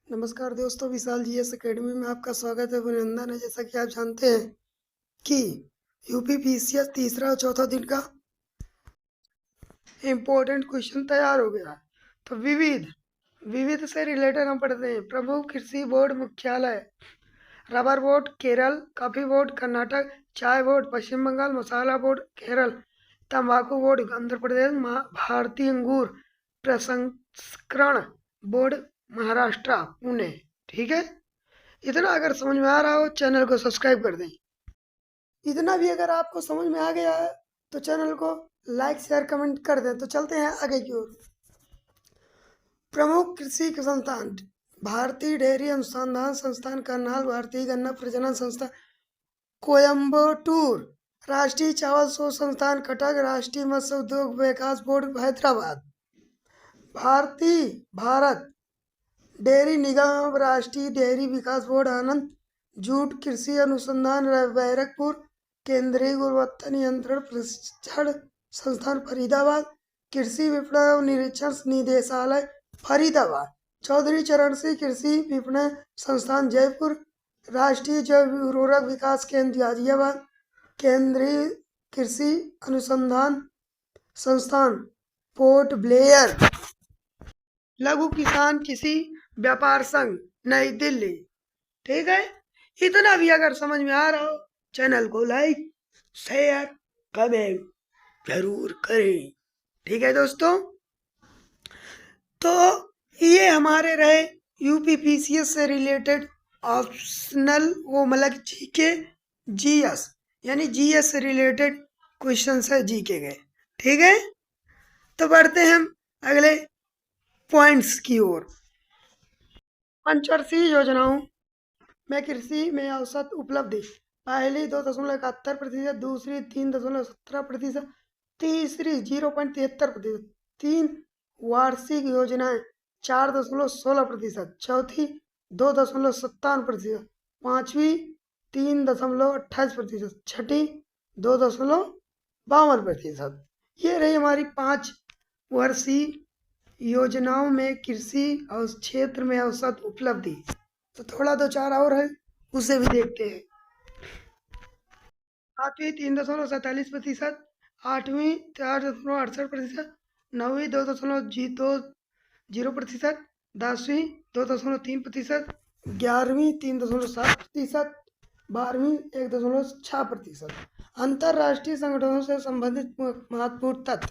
नमस्कार दोस्तों, विशाल GS academy में आपका स्वागत है, अभिनंदन है। जैसा कि आप जानते हैं कि यूपी पीसीएस तीसरा और चौथा दिन का इम्पोर्टेंट क्वेश्चन तैयार हो गया। तो विविध से रिलेटेड हम पढ़ते हैं। प्रमुख कृषि बोर्ड मुख्यालय: rubber board Kerala, coffee board Karnataka, चाय बोर्ड पश्चिम बंगाल, मसाला बोर्ड केरल, तंबाकू बोर्ड आंध्र प्रदेश, भारतीय अंगूर प्रसंस्करण बोर्ड महाराष्ट्र पुणे। ठीक है, इतना अगर समझ में आ रहा हो चैनल को सब्सक्राइब कर दें। इतना भी अगर आपको समझ में आ गया है तो चैनल को लाइक शेयर कमेंट कर दें। तो चलते हैं आगे की ओर। प्रमुख कृषि संस्थान: भारतीय डेयरी अनुसंधान संस्थान करनाल, भारतीय गन्ना प्रजनन संस्थान कोयम्बटूर, राष्ट्रीय चावल शोध संस्थान कटक, राष्ट्रीय मत्स्य उद्योग विकास बोर्ड हैदराबाद, भारत डेयरी निगम, राष्ट्रीय डेयरी विकास बोर्ड आनंद, जूट कृषि अनुसंधान बैरकपुर, केंद्रीय गुणवत्ता नियंत्रण प्रशिक्षण संस्थान फरीदाबाद, कृषि विपणन निरीक्षण निदेशालय फरीदाबाद, चौधरी चरण सिंह कृषि विपणन संस्थान जयपुर, राष्ट्रीय जैव उर्वरक विकास केंद्र गाजियाबाद, केंद्रीय कृषि अनुसंधान संस्थान पोर्ट ब्लेयर, लघु किसान कृषि व्यापार संघ नई दिल्ली। ठीक है, इतना भी अगर समझ में आ रहा हो चैनल को लाइक शेयर कमेंट जरूर करें। ठीक है दोस्तों, तो ये हमारे रहे यूपी पीसीएस से रिलेटेड ऑप्शनल, वो मतलब जीके जीएस, यानी जीएस से रिलेटेड क्वेश्चन है जीके गए। ठीक है, तो बढ़ते हैं हम अगले पॉइंट्स की ओर। पंचवर्षीय योजनाओं में कृषि में औसत उपलब्धि: पहली 2.71%, दूसरी 3.17%, तीसरी 0.73%, तीन वार्षिक योजनाएं 4.16%, चौथी 2.57%, पांचवी 3.28%, छठी 2.52%। ये रही हमारी 5 वर्षीय योजनाओं में कृषि और क्षेत्र में औसत उपलब्धि। तो थोड़ा 2-4 और है, उसे भी देखते हैं। सातवीं 3.47%, आठवीं 4.68%, नौवीं 2.20%, 10वीं 2.3%, 11वीं 3.7%, 12वीं 1.6%। अंतर्राष्ट्रीय संगठनों से संबंधित महत्वपूर्ण तथ्य: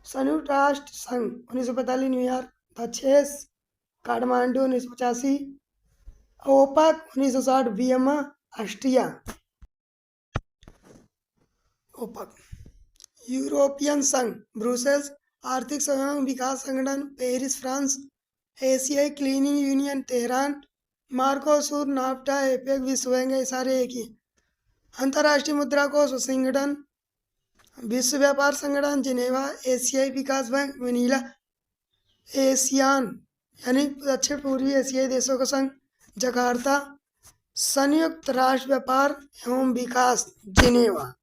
संयुक्त राष्ट्र संघ 1945 न्यूयॉर्क, पचेस Kathmandu 1985, OPEC 1960 Vienna Austria, OPEC, European संघ ब्रुसेल्स, आर्थिक सहयोग विकास संगठन पेरिस फ्रांस, एशियाई clearing union Tehran, Mercosur NAFTA APEC विश्व बैंक, सारे एक ही। अंतर्राष्ट्रीय मुद्रा कोष वाशिंगटन, विश्व व्यापार संगठन जिनेवा, एशियाई विकास बैंक मनीला, एशियान यानी दक्षिण पूर्वी एशियाई देशों का संघ जकार्ता, संयुक्त राष्ट्र व्यापार एवं विकास जिनेवा।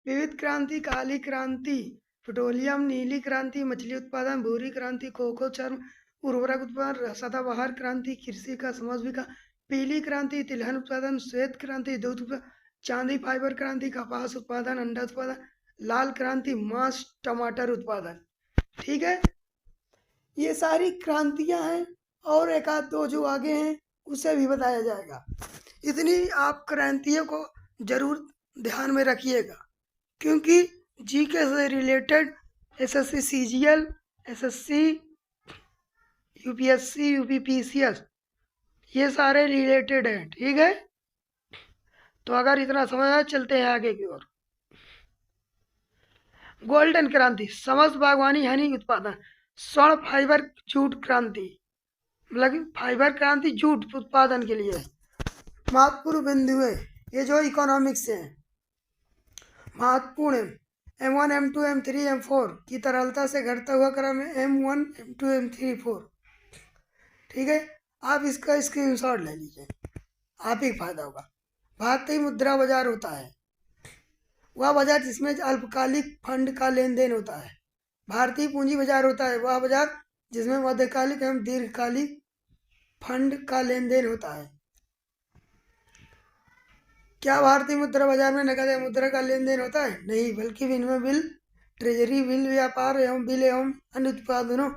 विविध क्रांति: काली क्रांति पेट्रोलियम, नीली क्रांति मछली उत्पादन, भूरी क्रांति कोको चर्म उर्वरक उत्पादन, सदाबहार क्रांति कृषि का समझ विकास, पीली क्रांति तिलहन उत्पादन, श्वेत क्रांति दूध उत्पादन, चांदी फाइबर क्रांति कपास उत्पादन अंडा उत्पादन, लाल क्रांति मांस टमाटर उत्पादन। ठीक है, ये सारी क्रांतियां हैं और एक आध दो जो आगे हैं उसे भी बताया जाएगा। इतनी आप क्रांतियों को जरूर ध्यान में रखिएगा, क्योंकि जीके से related SSC CGL, SSC UPSC UPPCS ये सारे रिलेटेड हैं। ठीक है, तो अगर इतना समझ आया चलते हैं आगे की ओर। गोल्डन क्रांति समस्त बागवानी हनी उत्पादन, स्वर्ण फाइबर जूट क्रांति, मतलब फाइबर क्रांति जूट उत्पादन के लिए। महत्वपूर्ण बिंदु है ये जो इकोनॉमिक्स है, महत्वपूर्ण है। M1 M2 M3 M4 की तरलता से घटता हुआ क्रम है M1 M2 M3 4। ठीक है, आप इसका स्क्रीनशॉट ले लीजिए, आप ही फायदा होगा। भारतीय मुद्रा बाजार होता है वह बाजार जिसमें अल्पकालिक फंड का लेन देन होता है। भारतीय पूंजी बाजार होता है वह बाजार जिसमें मध्यकालिक एवं दीर्घकालिक फंड का लेन देन होता है। क्या भारतीय मुद्रा बाजार में नकद या मुद्रा का लेन देन होता है? नहीं, बल्कि विनिमय बिल, ट्रेजरी बिल, व्यापार एवं बिल एवं अन्य उत्पादनों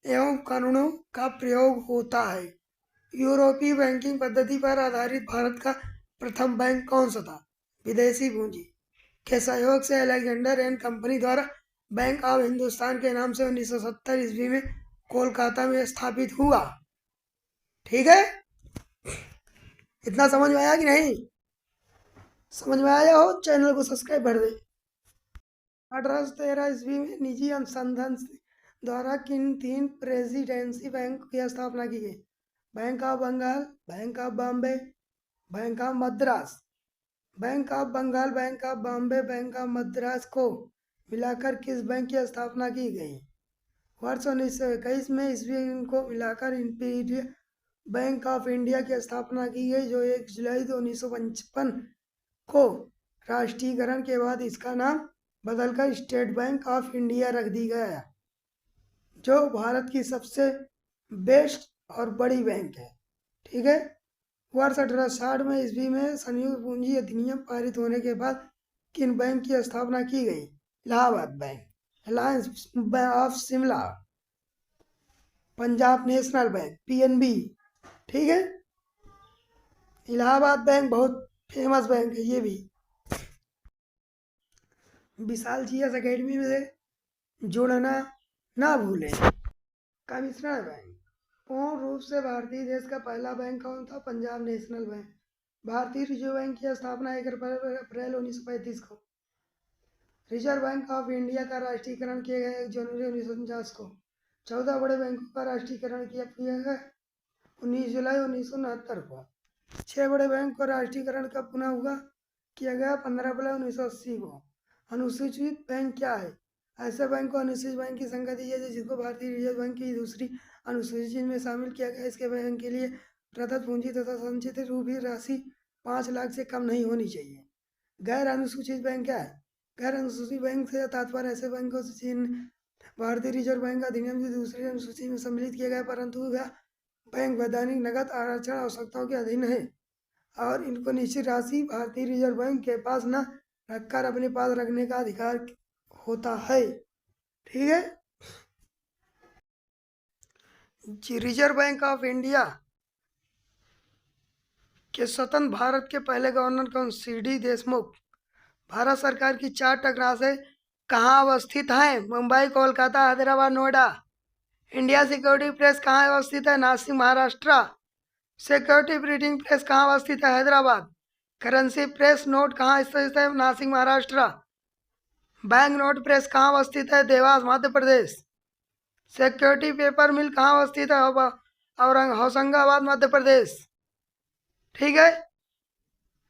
एवं कानूनों का प्रयोग होता है। यूरोपीय बैंकिंग पद्धति पर आधारित भारत का प्रथम बैंक कौन सा था? विदेशी पूंजी के सहयोग से अलेक्जेंडर एंड कंपनी द्वारा बैंक ऑफ हिंदुस्तान के नाम से 1970 ईस्वी में कोलकाता में स्थापित हुआ। ठीक है, इतना समझ में आया कि नहीं? समझ में आया हो चैनल को सब्सक्राइब कर दे। 1813 ईस्वी में निजी अनुसंधान द्वारा किन 3 प्रेसिडेंसी बैंक की स्थापना की गई? Bank of Bengal, bank of Bombay, bank of Madras. Bank of Bengal, bank of Bombay, bank of Madras को मिलाकर किस बैंक की स्थापना की गई? वर्ष 1921 में ईस्वी को मिलाकर इंपीरियल बैंक ऑफ इंडिया की स्थापना की गई, जो 1 जुलाई 1955 को राष्ट्रीयकरण के बाद इसका नाम बदलकर स्टेट बैंक ऑफ इंडिया रख दी गया, जो भारत की सबसे बेस्ट और बड़ी बैंक है। ठीक है। वर्ष 1860 में ईस्वी में संयुक्त पूंजी अधिनियम पारित होने के बाद किन बैंक की स्थापना की गई? Allahabad bank, alliance of Shimla, Punjab national bank, PNB. ठीक है, इलाहाबाद बैंक बहुत फेमस बैंक है ये भी। विशाल जीएस अकेडमी में जुड़ना ना भूलें। कमिश्नर बैंक पूर्ण रूप से भारतीय देश का पहला बैंक कौन था? Punjab national bank. भारतीय रिजर्व बैंक की स्थापना 1 अप्रैल 1935 को। रिजर्व बैंक ऑफ इंडिया का राष्ट्रीयकरण किया गया 1 जनवरी 1949 को। 14 बड़े बैंकों का राष्ट्रीयकरण किया गया 19 जुलाई 1969 को। 6 बड़े बैंक का राष्ट्रीयकरण कब पुनः हुआ? किया गया 15 अप्रैल 1980 को। अनुसूचित बैंक क्या है? ऐसे बैंक को अनुसूचित बैंक की संज्ञा दी जाती है जिसको भारतीय रिजर्व बैंक की दूसरी अनुसूची में शामिल किया गया। इसके बैंक के लिए प्रदत्त पूंजी तथा संचित रूपी राशि 5 लाख से कम नहीं होनी चाहिए। गैर अनुसूचित बैंक क्या है? गैर अनुसूचित बैंक से तात्पर्य ऐसे बैंकों से जिन्हें भारतीय रिजर्व बैंक अधिनियम की दूसरी अनुसूची में सम्मिलित किया गया, परंतु वह बैंक वैधानिक नकद आरक्षण आवश्यकताओं के अधीन है और इनको निश्चित राशि भारतीय रिजर्व बैंक के पास न रखकर अपने पास रखने का अधिकार होता है। ठीक है। रिजर्व बैंक ऑफ इंडिया के स्वतंत्र भारत के पहले गवर्नर कौन? सीडी देशमुख। भारत सरकार की 4 टकरासें कहाँ अवस्थित हैं? Mumbai, Kolkata, Hyderabad, Noida. India security press कहाँ अवस्थित है? Nashik, Maharashtra. Security printing press कहाँ अवस्थित है? हैदराबाद। करेंसी प्रेस नोट कहाँ स्थित है? Nashik, Maharashtra. Bank note press कहाँ अवस्थित है? देवास, मध्य प्रदेश। सिक्योरिटी पेपर मिल कहाँ अवस्थित है? और होशंगाबाद, मध्य प्रदेश। ठीक है।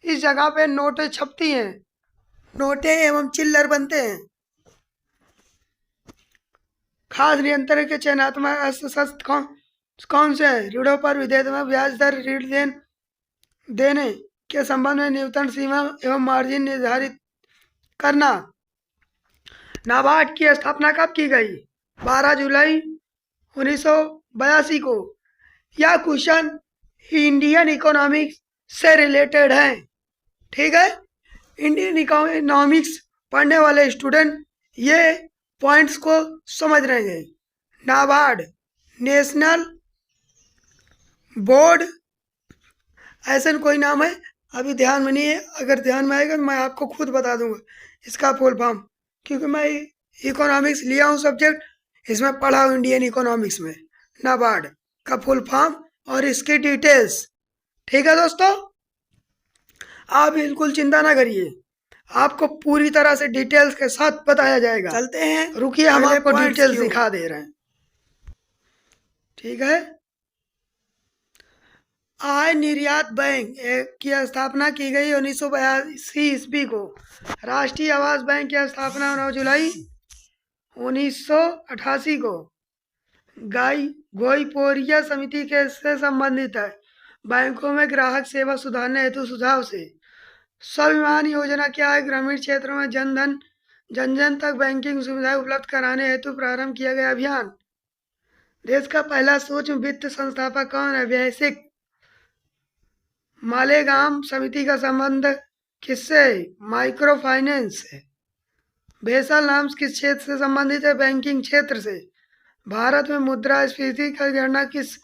इस जगह पे नोटें छपती हैं, नोटें एवं चिल्लर बनते हैं। खास नियंत्रण के चयनात्मक अस्त्र कौन से है? ऋणों पर विधेयक ब्याज दर, ऋण देने के संबंध में न्यूनतम सीमा एवं मार्जिन निर्धारित करना। नाबार्ड की स्थापना कब की गई? 12 जुलाई 1982 को। यह क्वेश्चन इंडियन इकोनॉमिक्स से रिलेटेड है। ठीक है। इंडियन इकोनॉमिक्स पढ़ने वाले स्टूडेंट ये पॉइंट्स को समझ रहे हैं। नाबार्ड, नेशनल बोर्ड, ऐसा कोई नाम है, अभी ध्यान में नहीं है। अगर ध्यान में आएगा तो मैं आपको खुद बता दूंगा इसका फुल फॉर्म, क्योंकि मैं इकोनॉमिक्स लिया हूँ सब्जेक्ट, इसमें पढ़ा हूँ इंडियन इकोनॉमिक्स में। नाबार्ड का फुल फॉर्म और इसकी डिटेल्स। ठीक है दोस्तों, आप बिल्कुल चिंता ना करिए, आपको पूरी तरह से डिटेल्स के साथ बताया जाएगा। चलते हैं, रुकिए, हम आपको डिटेल्स दिखा दे रहे हैं। ठीक है। आय निर्यात बैंक की स्थापना की गई 1982 ईस्वी को। राष्ट्रीय आवास बैंक की स्थापना 9 जुलाई 1988 को। गोईपोरिया समिति के से संबंधित है। बैंकों में ग्राहक सेवा सुधारने हेतु सुझाव से। स्वाभिमान योजना क्या है? ग्रामीण क्षेत्रों में जन जन तक बैंकिंग सुविधाएं उपलब्ध कराने हेतु प्रारंभ किया गया अभियान। देश का पहला सूक्ष्म वित्त संस्थापक कौन है? वैश्विक मालेगांव समिति का संबंध किससे? माइक्रो फाइनेंस से। बेसल नाम किस क्षेत्र से संबंधित है? बैंकिंग क्षेत्र से। भारत में मुद्रास्फीति की गणना किस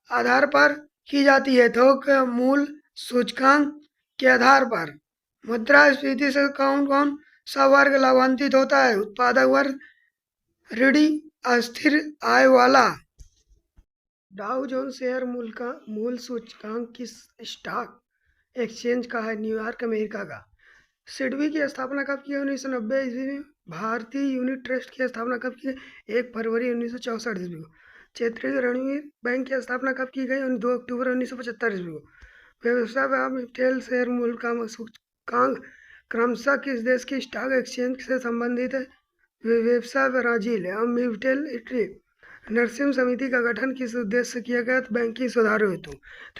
आधार पर की जाती है? थोक मूल्य सूचकांक के आधार पर। मुद्रास्फीति से कौन कौन सा वर्ग लाभान्वित होता है? उत्पादक वर्ग, ऋणी, अस्थिर आय वाला। डाउ जोन्स शेयर मूल्य सूचकांक किस स्टॉक एक्सचेंज का है? न्यूयॉर्क अमेरिका का। सिडबी की स्थापना कब की? 1990 ईस्वी में। भारतीय यूनिट ट्रस्ट की स्थापना कब की? 1 फरवरी 1964 ईस्वी को। क्षेत्रीय रणवीर बैंक की स्थापना कब की गई? 2 अक्टूबर 1975 ईस्वी को। व्यवसाय मिफ्टेल शेयर मूल्य का सूचकांक क्रमशः किस देश की स्टॉक एक्सचेंज से संबंधित है? व्यवसाय ब्राजील है। मिफ्टेल इटली। नरसिम्हा समिति का गठन किस उद्देश्य से किया गया? बैंकिंग सुधारों हेतु।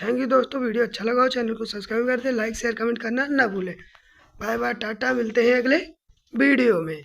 थैंक यू दोस्तों, वीडियो अच्छा लगा हो चैनल को सब्सक्राइब कर दें, लाइक शेयर कमेंट करना ना भूलें। बाय बाय, टाटा, मिलते हैं अगले वीडियो में।